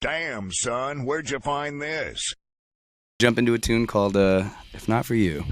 Damn, son, where'd you find this? Jump into a tune called If Not For You.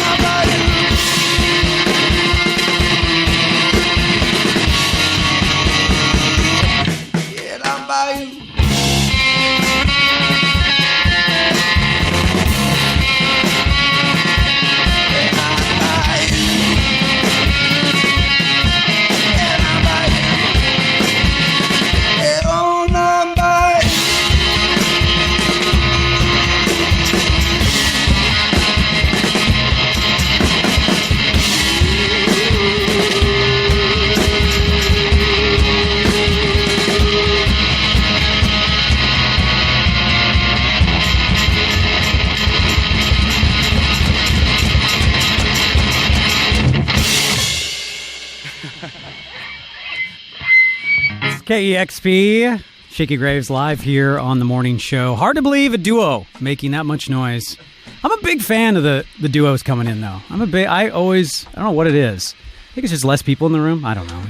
About you. It's KEXP. Shakey Graves live here on the morning show. Hard to believe a duo making that much noise. I'm a big fan of the duos coming in, though. I don't know what it is. I think it's just less people in the room. I don't know.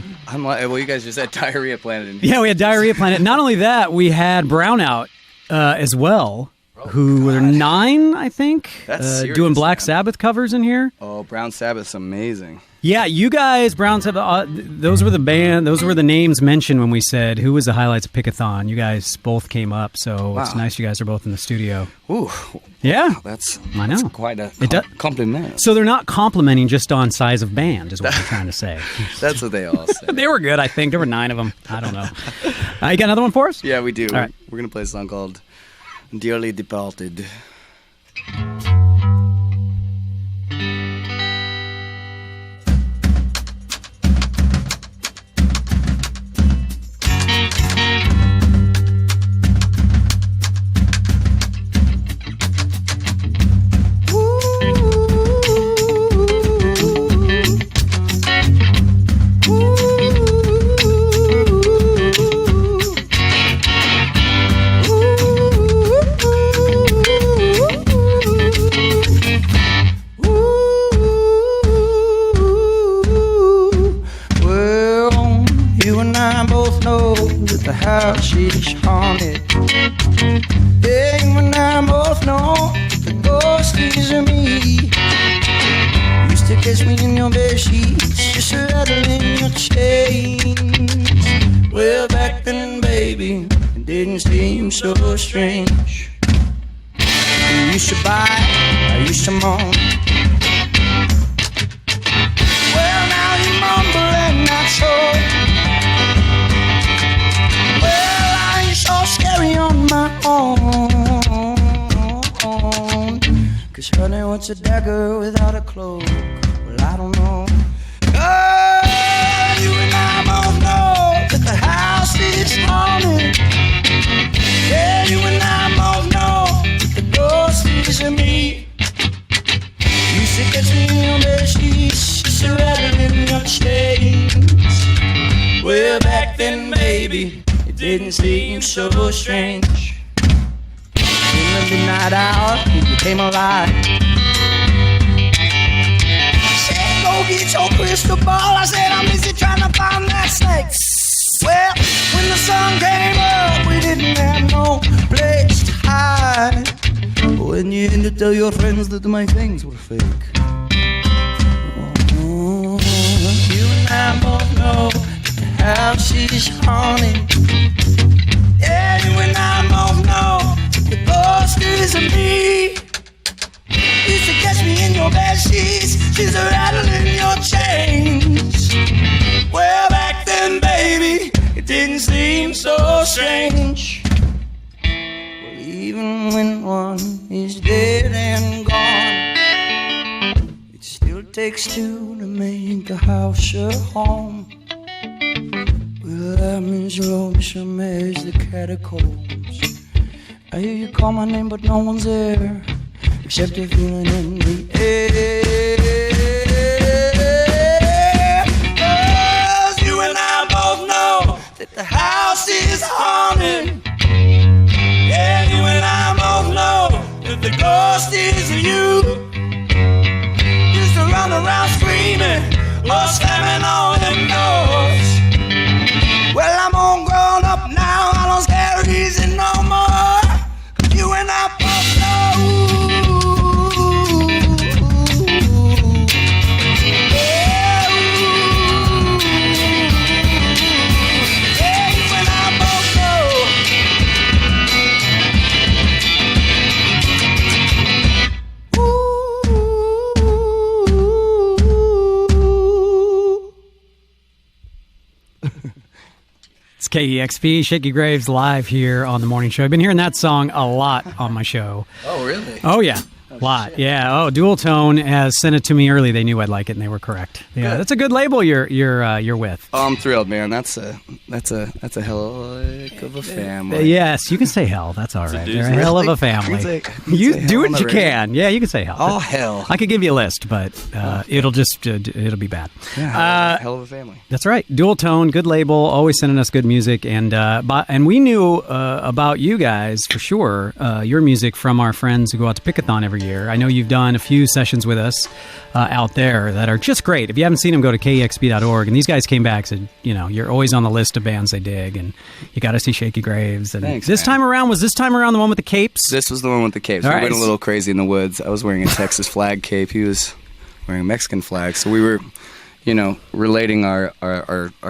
Well, you guys just had Diarrhea Planet. Yeah, we had Diarrhea Planet. Not only that, we had Brownout as well, who were 9, I think, That's doing Black man. Sabbath covers in here. Oh, Brown Sabbath's amazing. Yeah, you guys, Brown Sabbath, those were the names mentioned when we said who was the highlights of Pickathon. You guys both came up, so It's nice you guys are both in the studio. Ooh. Yeah. That's quite a compliment. So they're not complimenting just on size of band, is what they're trying to say. That's what they all say. They were good, I think. There were 9 of them. I don't know. You got another one for us? Yeah, we do. All right. We're going to play a song called Dearly Departed. The house is haunted. Yeah, you and I both know the ghost is me. Used to catch me in your bed sheets, just rattling your chains. Well, back then, baby, it didn't seem so strange. You used to buy, I used to moan. Well, now you mumble and not so. So scary on my own. 'Cause honey, what's a dagger without a cloak? Well, I don't know. Oh, you and I both know that the house is haunted. Yeah, you and I both know that the ghost is in me. You should catch me in your bed sheets, just rattling your chains. Well, back then, baby, it didn't seem so strange. In the midnight hour, you became alive. I said, go get your crystal ball. I said, I'm busy trying to find that snake. Well, when the sun came up, we didn't have no place to hide. When you had to tell your friends that my things were fake. Oh, you and I both know the house is haunted. Yeah, you and I both know the ghost is me. Used to catch me in your bed sheets, she's rattling your chains. Well, back then, baby, it didn't seem so strange. Well, even when one is dead and gone, it still takes two to make a house a home. Well, I'm as lonesome as the catacombs. I hear you call my name, but no one's there, except a feeling in the air. 'Cause you and I both know that the house is haunted. Yeah, you and I both know that the ghost is you. Used to run around screaming or slamming on them doors. Well, I'm all grown up now, I don't scare easy no more. You and I both know. Yeah, yeah, you and I both know. It's KEXP, Shakey Graves live here on the morning show. I've been hearing that song a lot on my show. Oh, really? Oh, yeah. Lot, yeah. Oh, Dual Tone has sent it to me early. They knew I'd like it, and they were correct. Yeah, that's a good label you're with. Oh, I'm thrilled, man. That's a hell of a family. Yes, you can say hell. That's all right. They're a hell of a family. You do what you can. Yeah, you can say hell. Oh, hell. I could give you a list, but it'll be bad. Yeah, hell of a family. That's right. Dual Tone, good label, always sending us good music, and we knew about you guys for sure. Your music from our friends who go out to Pickathon every year. I know you've done a few sessions with us out there that are just great. If you haven't seen them, go to KEXP.org. And these guys came back and said, you're always on the list of bands they dig, and you got to see Shakey Graves. And Thanks, this time around, was this time around the one with the capes? This was the one with the capes. We went a little crazy in the woods. I was wearing a Texas flag cape. He was wearing a Mexican flag. So we were, relating our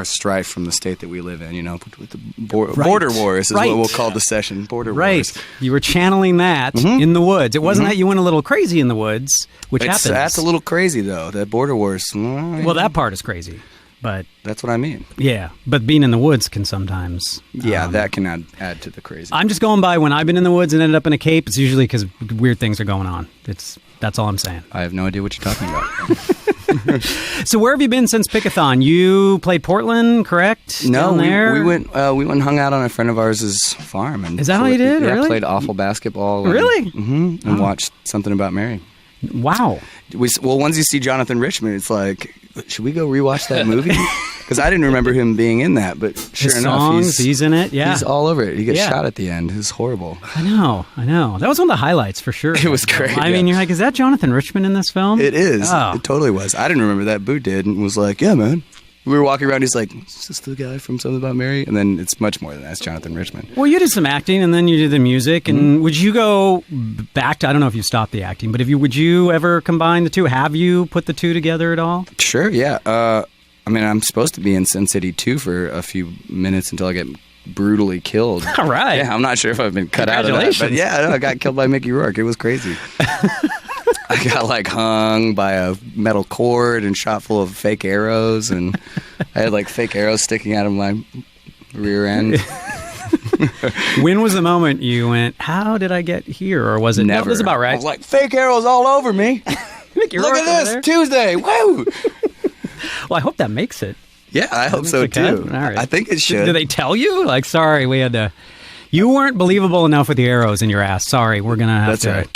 strife from the state that we live in, with the border wars is what we'll call the session. Border wars. You were channeling that in the woods. It wasn't that you went a little crazy in the woods, which happens. That's a little crazy, though. That border wars. Well, that part is crazy. But that's what I mean. Yeah, but being in the woods can sometimes... Yeah, that can add to the crazy. I'm just going by when I've been in the woods and ended up in a cape, it's usually because weird things are going on. That's all I'm saying. I have no idea what you're talking about. So where have you been since Pickathon? You played Portland, correct? No, Down there? we went and hung out on a friend of ours' farm. And is that how you did? Yeah, really? Played awful basketball. Really? And watched Something About Mary. Wow. Well, once you see Jonathan Richman, it's like, should we go rewatch that movie? Because I didn't remember him being in that, but sure His enough, songs, he's in it. Yeah, he's all over it. He gets shot at the end. It's horrible. I know. That was one of the highlights for sure. It was great. I mean, you're like, is that Jonathan Richman in this film? It is. Oh. It totally was. I didn't remember that. Boo did, and was like, yeah, man. We were walking around, he's like, is this the guy from Something About Mary? And then it's much more than that. It's Jonathan Richman. Well, you did some acting, and then you did the music. And would you go back to, I don't know if you stopped the acting, but would you ever combine the two? Have you put the two together at all? Sure, yeah. I mean, I'm supposed to be in Sin City 2 for a few minutes until I get brutally killed. All right. Yeah, I'm not sure if I've been cut out of that. But yeah, I got killed by Mickey Rourke. It was crazy. I got hung by a metal cord and shot full of fake arrows, and I had fake arrows sticking out of my rear end. When was the moment you went, how did I get here? Or was it never? No, this is about right. I was like, fake arrows all over me. Mickey Look Rourke at this, Tuesday. Woo! Well, I hope that makes it. Yeah, I hope so too. All right. I think it should. Do they tell you? Sorry, we had to... You weren't believable enough with the arrows in your ass. Sorry, we're going to have to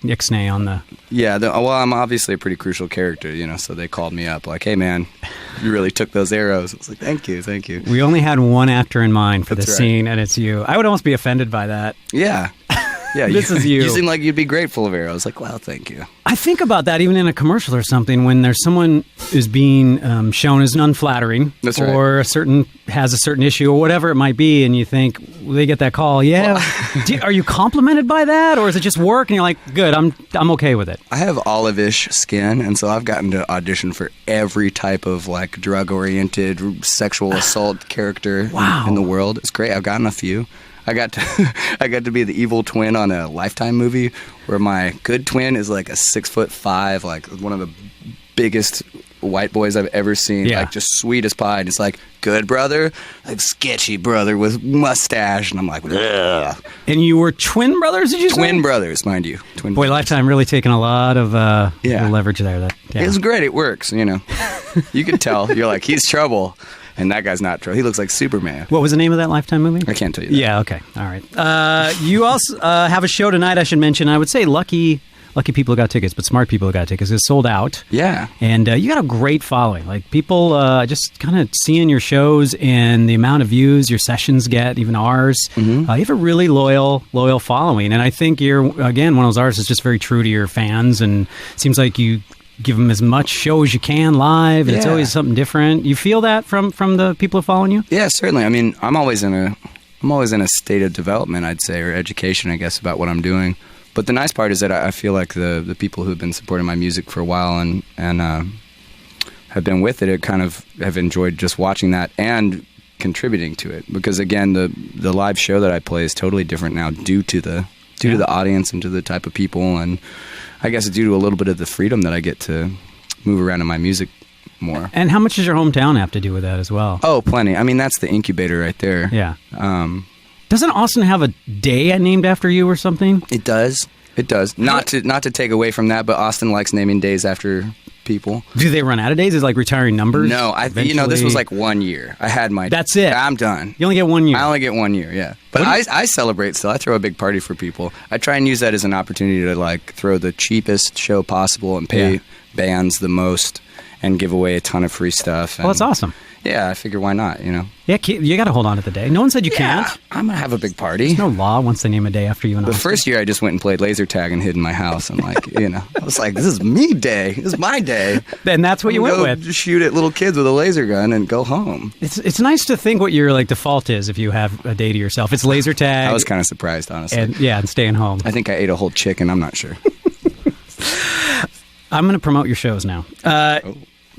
ixnay on the... Yeah, well, I'm obviously a pretty crucial character, so they called me up like, hey, man, you really took those arrows. I was like, thank you. We only had one actor in mind for this scene, and it's you. I would almost be offended by that. Yeah. Yeah, this is you. You seem like you'd be grateful of arrows. Like, well, thank you. I think about that even in a commercial or something when there's someone who's being shown as unflattering, or has a certain issue or whatever it might be, and you think they get that call. Yeah, are you complimented by that, or is it just work? And you're like, good, I'm okay with it. I have olive-ish skin, and so I've gotten to audition for every type of drug-oriented sexual assault character in the world. It's great. I've gotten a few. I got to be the evil twin on a Lifetime movie where my good twin is like a 6'5", like one of the biggest white boys I've ever seen. Yeah. Like just sweet as pie. And it's like, good brother, like sketchy brother with mustache. And I'm like, ugh. And you were twin brothers, did you say? Twin brothers, mind you. Twin Boy, brothers. Lifetime really taking a lot of leverage there. It's great. It works, You can tell. You're like, he's trouble. And that guy's not trouble. He looks like Superman. What was the name of that Lifetime movie? I can't tell you that. Yeah, okay. All right. You also have a show tonight, I should mention. I would say lucky people who got tickets, but smart people who got tickets. It's sold out. Yeah. And you got a great following. Like, people just kind of seeing your shows and the amount of views your sessions get, even ours. You have a really loyal following. And I think you're, again, one of those artists that's just very true to your fans, and it seems like you give them as much show as you can live, and it's always something different. You feel that from the people who are following you? Yeah, certainly. I mean, I'm always in a state of development, I'd say, or education, I guess, about what I'm doing. But the nice part is that I feel like the people who've been supporting my music for a while and have been with it kind of have enjoyed just watching that and contributing to it. Because again, the live show that I play is totally different now due to the audience and to the type of people, and I guess due to a little bit of the freedom that I get to move around in my music more. And how much does your hometown have to do with that as well? Oh, plenty. I mean, that's the incubator right there. Yeah. Doesn't Austin have a day named after you or something? It does. It does. Not to take away from that, but Austin likes naming days after people. Do they run out of days? Is it like retiring numbers? No, this was like 1 year. I had my. That's it. I'm done. You only get 1 year. I only get 1 year. Yeah, but I celebrate still. I throw a big party for people. I try and use that as an opportunity to like throw the cheapest show possible and pay bands the most and give away a ton of free stuff. Well, that's awesome. Yeah, I figure why not, you know? Yeah, you got to hold on to the day. No one said you can't. I'm going to have a big party. There's no law once they name a day after you. And the first year I just went and played laser tag and hid in my house. And like, you know, I was like, this is me day. This is my day. And that's what you went with. Just shoot at little kids with a laser gun and go home. It's nice to think what your like default is if you have a day to yourself. It's laser tag. I was kind of surprised, honestly. And staying home. I think I ate a whole chicken. I'm not sure. I'm going to promote your shows now.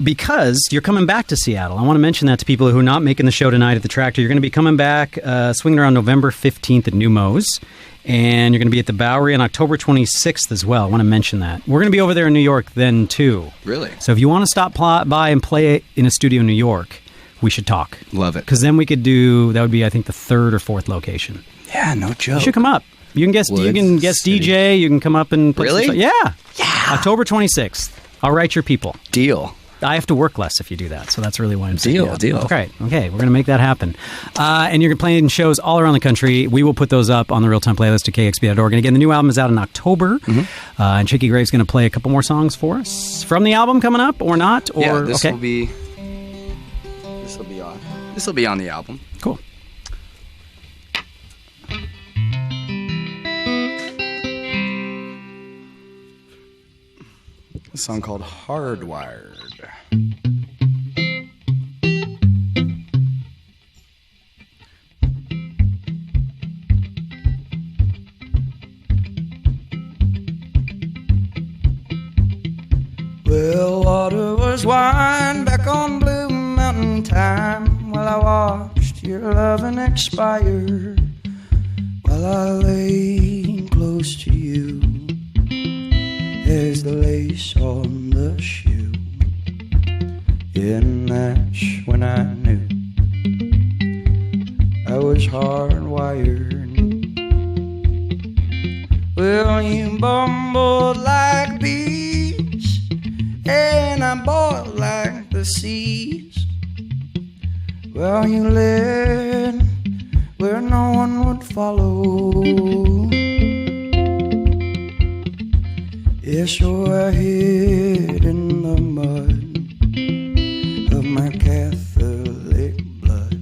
Because you're coming back to Seattle. I want to mention that to people who are not making the show tonight at the Tractor. You're going to be coming back, swinging around November 15th at New Mo's. And you're going to be at the Bowery on October 26th as well. I want to mention that. We're going to be over there in New York then, too. Really? So if you want to stop by and play in a studio in New York, we should talk. Love it. Because then we could do, that would be, I think, the third or fourth location. Yeah, no joke. You should come up. You can guest DJ. You can come up and play. Really? Yeah. October 26th. I'll write your people. Deal. I have to work less if you do that, so that's really why I'm saying Deal. Okay, we're going to make that happen. And you're playing shows all around the country. We will put those up on the Real Time playlist at KEXP.org. And again, the new album is out in October, and Shakey Graves is going to play a couple more songs for us from the album coming up, or not? Or yeah, this will be on the album. Cool. A song called Hardwired. Well, water was wine back on Blue Mountain time while I watched your loving expire, while I lay close to you as the lace on the shoe. And that's when I knew I was hardwired. Well, you bumbled like bees, and I boiled like the seas. Well, you led where no one would follow. Yeah, sure, I hid in the mud of my Catholic blood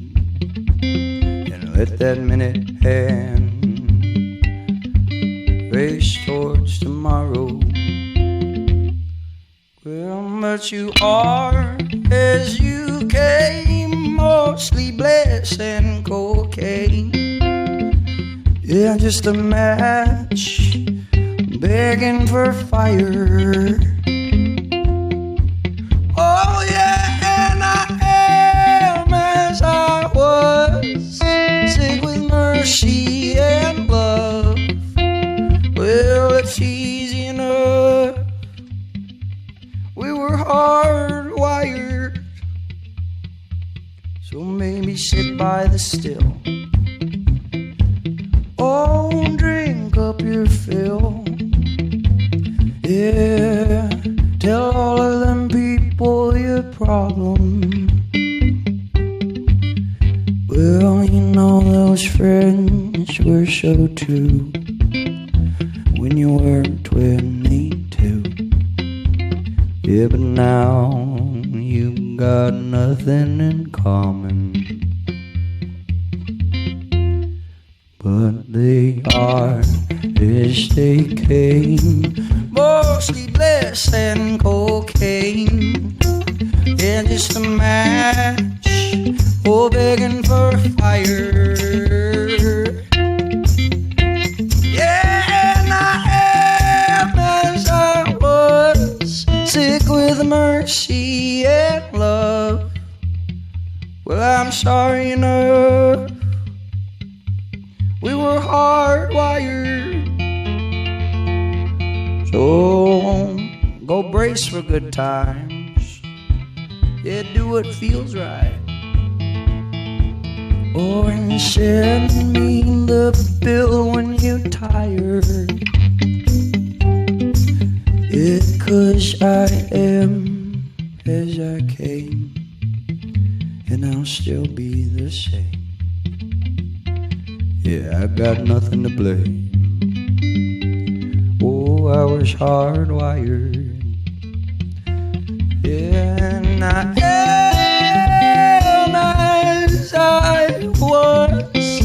and let that minute hand race towards tomorrow. Well, but you are as you came, mostly bliss and cocaine. Yeah, just a match begging for fire. Oh yeah, and I am as I was, sick with mercy and love. Well, it's easy enough. We were hardwired. So maybe sit by the still. Oh, drink up your fill. Yeah, tell all of them people your problem. Well, you know those friends were so true when you were 22. Yeah, but now you got nothing in common. But they are as they came, mostly bliss and cocaine. Yeah, just a match, oh, begging for fire. Yeah, and I am as I was, sick with mercy and love. Well, I'm sorry enough. We were hardwired. So go brace for good times. Yeah, do what feels right. Or and send me the bill when you're tired. 'cause I am as I came, and I'll still be the same. Yeah, I got nothing to blame. Oh, I was hardwired. Yeah, and I am as I was.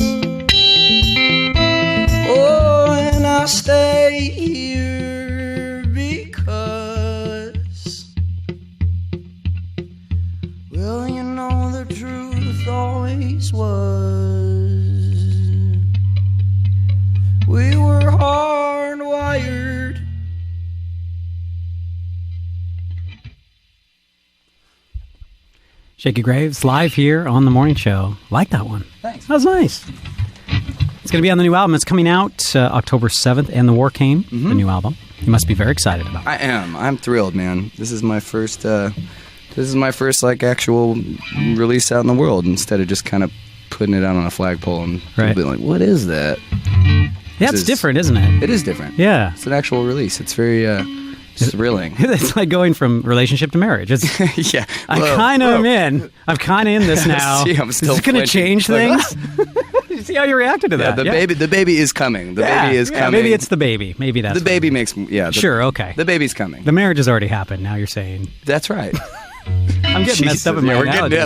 Oh, and I'll stay here because, well, you know the truth always was. We were hardwired. Shakey Graves, live here on the morning show. Like that one. Thanks. That was nice. It's going to be on the new album. It's coming out October 7th, and The War Came, the new album. You must be very excited about it. I am. I'm thrilled, man. This is my first like actual release out in the world, instead of just kind of putting it out on a flagpole and Right. being like, what is that? Yeah, it's different, isn't it? It is different. Yeah. It's an actual release. It's very thrilling. It's like going from relationship to marriage. It's, Yeah. I Whoa, kind of whoa. am in. I'm kind of in this now. See, I'm still is it going to flinching. change Like, things? See how you reacted to Yeah, that. the baby is coming. The baby is coming. Maybe it's the baby. Maybe that's the baby makes Sure, okay. The baby's coming. The marriage has already happened. Now you're saying. That's right. I'm getting messed up in my we're analogy.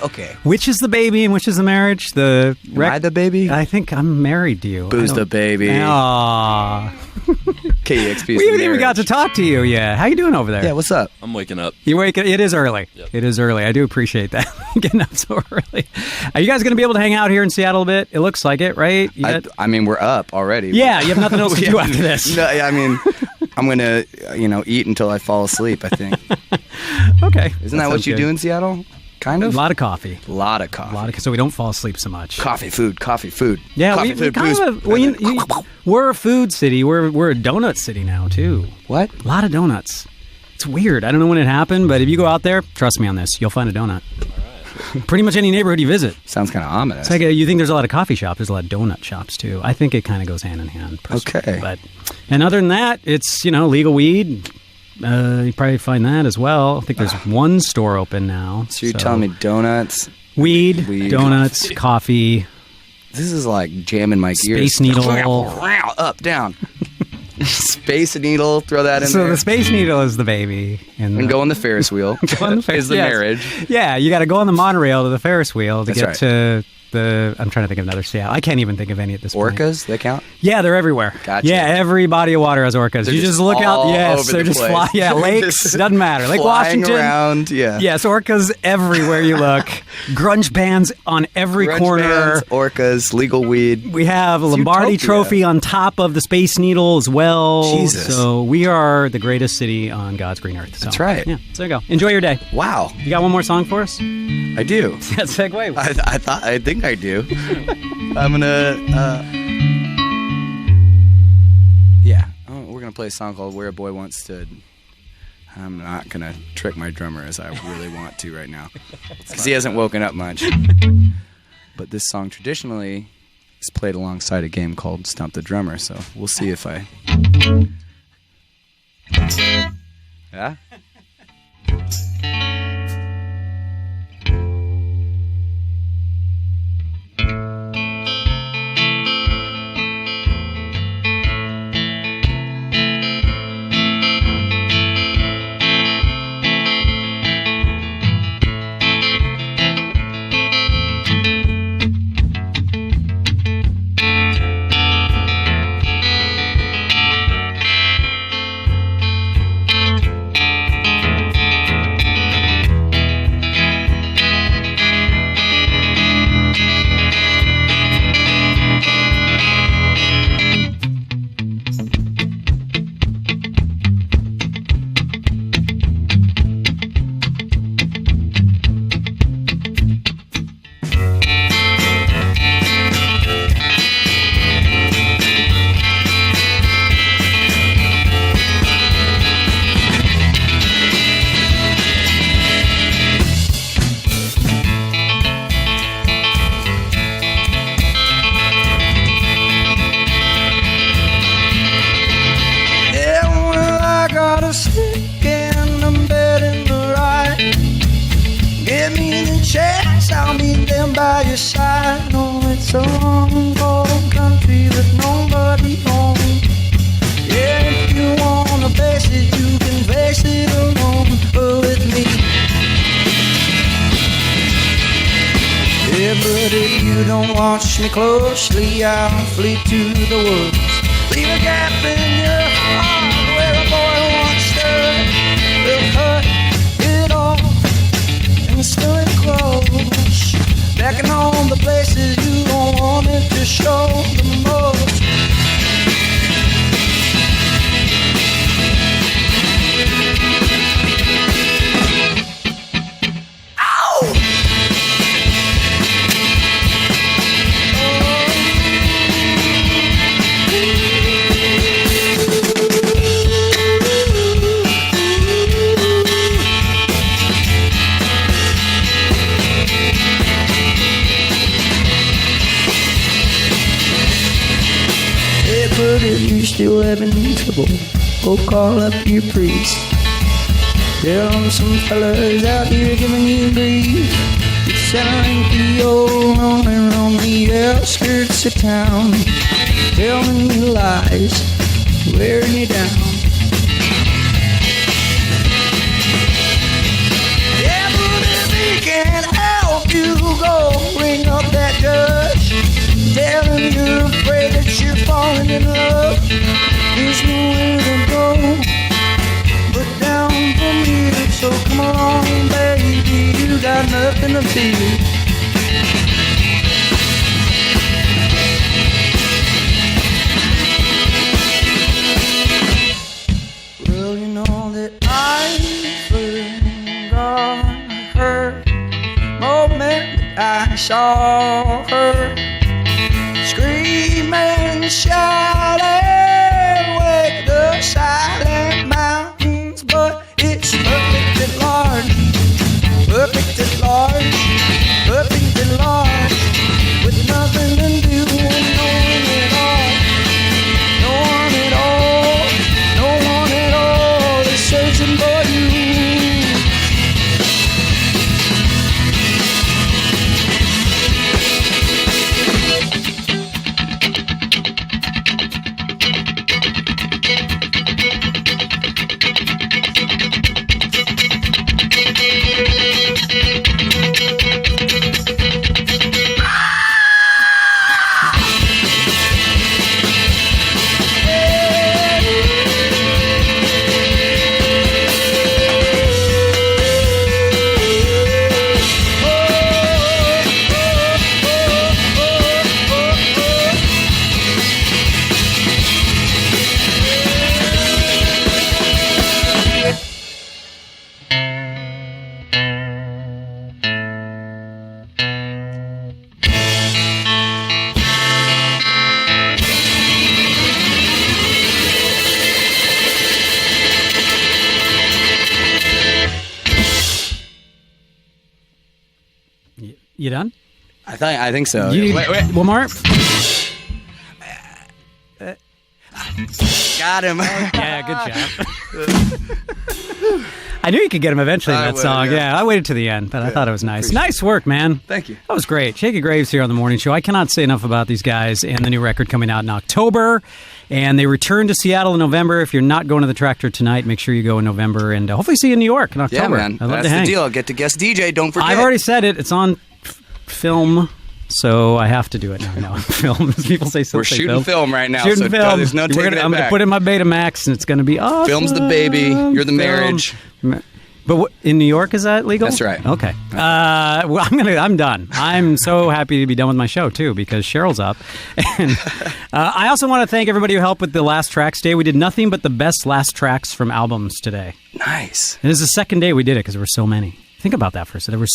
okay. Which is the baby and which is the marriage? The Am I the baby? I think I'm married to you. Who's the baby? Aww. KEXP is We haven't the even got to marriage. talk to you yet. How you doing over there? Yeah, what's up? I'm waking up. You wake. It is early. Yep. It is early. I do appreciate that. Getting up so early. Are you guys going to be able to hang out here in Seattle a bit? It looks like it, right? You got- I mean, we're up already. yeah, you have nothing else to do after this. No, I mean, I'm gonna, eat until I fall asleep. I think. Okay. Isn't that what sounds you good. do in Seattle? Kind A of. lot of coffee. lot of coffee. So we don't fall asleep so much. Coffee, food. Yeah, coffee, we food, kind booze. of. We're a food city. We're a donut city now too. What? A lot of donuts. It's weird. I don't know when it happened, but if you go out there, trust me on this, you'll find a donut. Pretty much any neighborhood you visit. Sounds kind of ominous. It's like you think there's a lot of coffee shops. There's a lot of donut shops too. I think it kind of goes hand in hand. personally. Okay. And other than that, it's legal weed. You probably find that as well. I think there's one store open now. So you're telling me donuts? weed, Weed. donuts, coffee, This is like jamming my gears. Space Needle. Up, down. Space Needle. Throw that in So there. the Space Needle is the baby, and go on the Ferris wheel. on the Fer- is the yes. marriage. Yeah, you got to go on the monorail to the Ferris wheel to That's get right. to the. I'm trying to think of another Seattle. I can't even think of any at this point. Orcas, they count? Yeah, they're everywhere. Gotcha. Yeah, every body of water has orcas. They're you just just look out. all Yes, over they're the just place. fly. Yeah, They're lakes just doesn't matter. Lake flying Washington. around, yeah. Yes, orcas everywhere you look. Grunge bands on every Grunge corner. bands, orcas, legal weed. We have a Lombardi utopia. Trophy on top of the Space Needle as well. Jesus. So we are the greatest city on God's green earth. So, That's right. Yeah, so there you go. Enjoy your day. Wow, You got one more song for us? I do. That segue. I think I do. I'm gonna. Yeah, we're gonna play a song called "Where a Boy Once Stood." I'm not gonna trick my drummer as I really want to right now, because he hasn't woken up much. But this song traditionally is played alongside a game called "Stump the Drummer," so we'll see if I. Yeah. countryside. No, it's a long, cold country with nobody home. Yeah, if you wanna face it, you can face it alone with me. Yeah, but if you don't watch me closely, I'll flee to the woods. Leave a gap in your heart where a boy once stood. We'll cut it off and still it close. Backing on the places you don't want it to show the most. But if you're still having trouble, go call up your priest. Tell them some fellas out here giving you grief. You're settling the old on the outskirts of town, telling you lies, wearing you down. Yeah, but if he can't help you, go ring up that judge. Tell him you're afraid that you're falling in love. There's nowhere to go but down from here. So come along, baby, you got nothing to fear. Well, you know that I forgot her moment that I saw her screaming, shouting, wake the silent mountains. But it's perfect at large, perfect at large, perfect at large, with nothing to do and no one at all, no one at all, no one at all is searching for you. You done? I think so. Wait. One more? Got him. Yeah, good job. I knew you could get him eventually in that song. Yeah, I waited to the end, but I thought it was nice. Nice work, man. Thank you. That was great. Shakey Graves here on the morning show. I cannot say enough about these guys and the new record coming out in October. And they return to Seattle in November. If you're not going to the Tractor tonight, make sure you go in November. And hopefully see you in New York in October. Yeah, man. I'd love That's to hang. the deal. I'll get to guest DJ. Don't forget. I've already said it. It's on film. So I have to do it now. No, film. People say so. We're shooting film right now. Shooting so film. There's no taking it back. I'm going to put in my Betamax, and it's going to be awesome. Film's the baby. You're the Film. marriage. But in New York, is that legal? That's right. Okay. Well, I'm done. I'm so happy to be done with my show too because Cheryl's up, and I also want to thank everybody who helped with the last tracks day. We did nothing but the best last tracks from albums today. Nice. And this is the second day we did it because there were so many. Think about that for a second. There were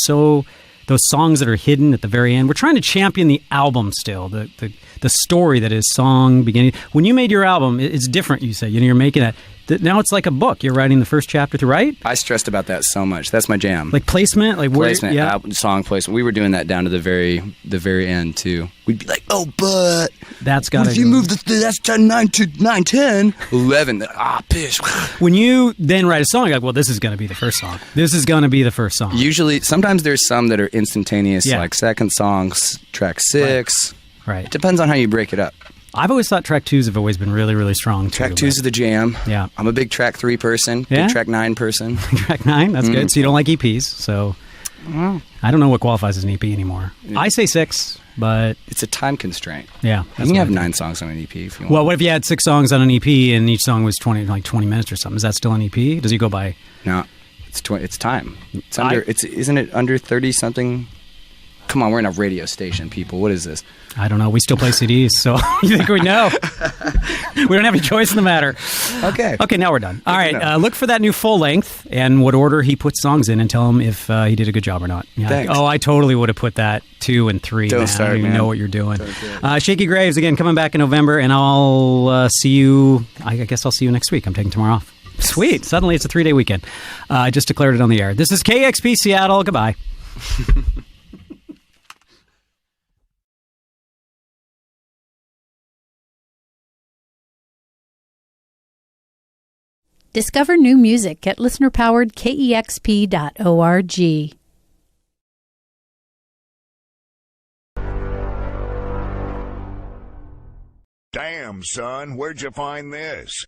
those songs that are hidden at the very end. We're trying to champion the album still, the story that is song beginning. When you made your album, it's different. You say, you're making that. Now it's like a book. You're writing the first chapter to write? I stressed about that so much. That's my jam. Like placement? Like placement, yeah. Song placement. We were doing that down to the very end, too. We'd be like, oh, but... That's got to if you move that's 9 to 9, 10, 11. Pish. When you then write a song, you're like, well, this is going to be the first song. This is going to be the first song. Usually, sometimes there's some that are instantaneous, like second songs, track 6. Right. It depends on how you break it up. I've always thought track 2s have always been really, really strong, too. Track 2's are the jam. Yeah. I'm a big track 3 person, big track 9 person. Track 9? That's good. So you don't like EPs, so... I don't know what qualifies as an EP anymore. I say 6, but... It's a time constraint. Yeah. You can have 9 songs on an EP if you want. Well, what if you had 6 songs on an EP and each song was 20 minutes or something? Is that still an EP? Does it go by... No. It's time. Isn't it under 30 something? Come on, we're in a radio station, people. What is this? I don't know. We still play CDs, so you think we know? We don't have any choice in the matter. Okay. Okay, now we're done. All right, look for that new full length and what order he puts songs in, and tell him if he did a good job or not. Yeah. Thanks. I totally would have put that 2 and 3. Don't start, I don't even man. know what you're doing. Shakey Graves again coming back in November, and I'll see you. I guess I'll see you next week. I'm taking tomorrow off. Sweet. Suddenly it's a 3-day weekend. I just declared it on the air. This is KEXP Seattle. Goodbye. Discover new music at listener-powered KEXP.org. Damn, son, where'd you find this?